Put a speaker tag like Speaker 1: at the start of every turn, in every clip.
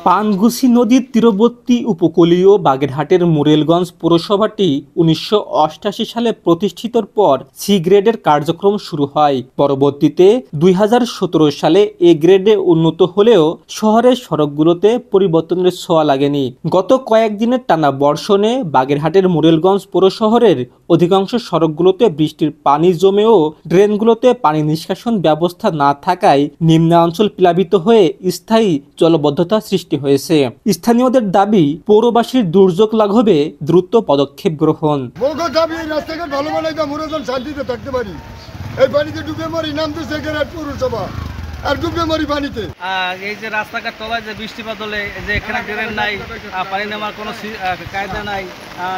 Speaker 1: পানঘুসি নদীর তীরবর্তী উপকূলীয় বাগেরহাটের মোরেলগঞ্জ পৌরসভাটি ১৯৮৮ সালে প্রতিষ্ঠিতর পর সি গ্রেডের কার্যক্রম শুরু হয়। পরবর্তীতে ২০১৭ সালে এ গ্রেডে উন্নত হলেও শহরের সড়কগুলোতে পরিবর্তনের ছোঁয়া লাগেনি। গত কয়েকদিনের টানা বর্ষণে বাগেরহাটের মোরেলগঞ্জ পৌরশহরের অধিকাংশ সড়কগুলোতে বৃষ্টির পানি জমেও ড্রেনগুলোতে পানি নিষ্কাশন ব্যবস্থা না থাকায় নিম্নাঞ্চল প্লাবিত হয়ে স্থায়ী জলবদ্ধতা সৃষ্টি হয়েছে। স্থানীয়দের দাবি, পৌরবাসীর দুর্যোগ লাঘবে দ্রুত পদক্ষেপ গ্রহণ।
Speaker 2: রাস্তাঘাট ভালো বানাইতে মোরেলগঞ্জ শান্তিতে থাকতে পারি। এই পানিতে ডুবে মরি, নামতেছে পৌরসভা আর ডুবে মরি পানিতে।
Speaker 3: এই যে রাস্তাঘাট তলায় যে বৃষ্টিপাত হলে যে এখানে ড্রেন নাই, পানি নেওয়ার কোনো কায়দা নাই,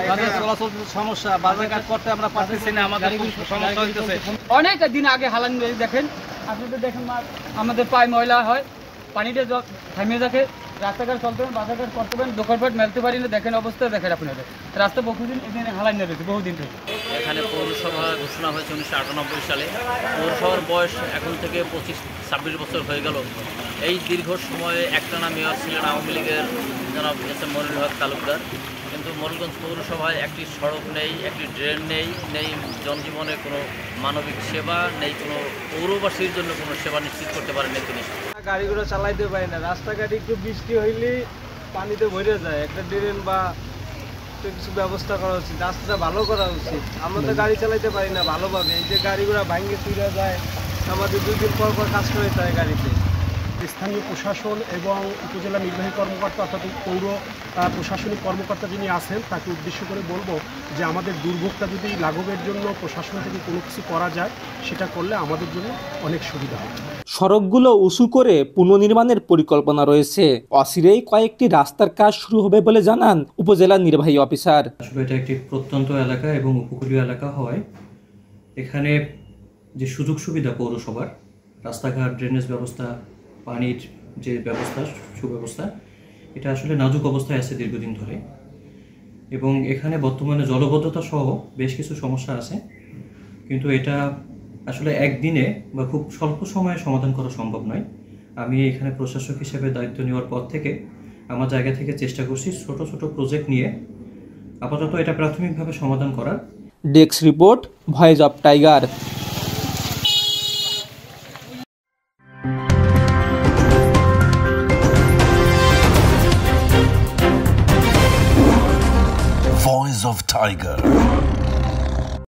Speaker 3: এখানে চলাচল সমস্যা, বাজারঘাট করতে আমরা পারতেছি না, আমাদের সমস্যা হইতেছে।
Speaker 4: অনেক দিন আগে হালান দেখেন, আপনাদের দেখেন আমাদের পায়ে ময়লা হয়, পানিটা থামিয়ে রাখে, রাস্তাঘাট চলতে পারেন, বাজারঘাট করতে পারেন, দোকানপাট মেলতে পারি না। দেখেন অবস্থা দেখেন আপনাদের রাস্তা বহুদিন এখানে হালান রয়েছে, বহুদিন থেকে।
Speaker 5: এখানে পৌরসভা ঘোষণা হয়েছে ১৯৯৮ সালে। পৌরসভার বয়স এখন থেকে ২৫-২৬ বছর হয়ে গেল। এই দীর্ঘ সময়ে একটানা মেয়র ছিলেন আওয়ামী লীগের জনাব এস এম মনিরুল হক তালুকদার, কিন্তু মোরেলগঞ্জ পৌরসভায় একটি সড়ক নেই, একটি ড্রেন নেই জনজীবনে কোনো মানবিক সেবা নেই, কোনো পৌরবাসীর জন্য কোনো সেবা নিশ্চিত করতে পারেননি তিনি।
Speaker 3: গাড়িগুলো চালাইতে পারি না, রাস্তাঘাট একটু বৃষ্টি হইলে পানিতে ভরে যায়, একটা ড্রেন বা কিছু ব্যবস্থা করা উচিত, রাস্তাটা ভালো করা উচিত। আমরা তো গাড়ি চালাইতে পারি না ভালোভাবে, এই যে গাড়িগুলো ভাঙে চুরে যায়, আমাদের ২ দিন পর কাজ করে যায় গাড়িতে।
Speaker 6: স্থানীয় প্রশাসন এবং উপজেলা নির্বাহী কর্মকর্তা অর্থাৎ পৌর প্রশাসনিক কর্মকর্তা যিনি আছেন তাকে উদ্দেশ্য করে বলবো যে আমাদের দুর্ভোগটা যদি লাঘবের জন্য প্রশাসন থেকে কোনো কিছু করা যায়, সেটা করলে আমাদের জন্য অনেক সুবিধা হবে।
Speaker 1: সড়কগুলো উঁচু করে পুনর্নির্মাণের পরিকল্পনা রয়েছে। অচিরেই কয়েকটি রাস্তার কাজ শুরু হবে বলে জানান উপজেলা নির্বাহী অফিসার।
Speaker 7: আসলে এটা একটি প্রত্যন্ত এলাকা এবং উপকূলীয় এলাকা হওয়ায় এখানে যে সুযোগ সুবিধা পৌরসভার, রাস্তাঘাট, ড্রেনেজ ব্যবস্থা, পানির যে ব্যবস্থা, সুব্যবস্থা, এটা আসলে নাজুক অবস্থায় আছে দীর্ঘদিন ধরে, এবং এখানে বর্তমানে জলবদ্ধতা সহ বেশ কিছু সমস্যা আছে, কিন্তু এটা আসলে একদিনে বা খুব স্বল্প সময়ে সমাধান করা সম্ভব নয়। আমি এখানে প্রশাসক হিসেবে দায়িত্ব নেওয়ার পর থেকে আমার জায়গা থেকে চেষ্টা করছি ছোট ছোট প্রজেক্ট নিয়ে আপাতত এটা প্রাথমিকভাবে সমাধান করার।
Speaker 1: Desk report, voice of tiger.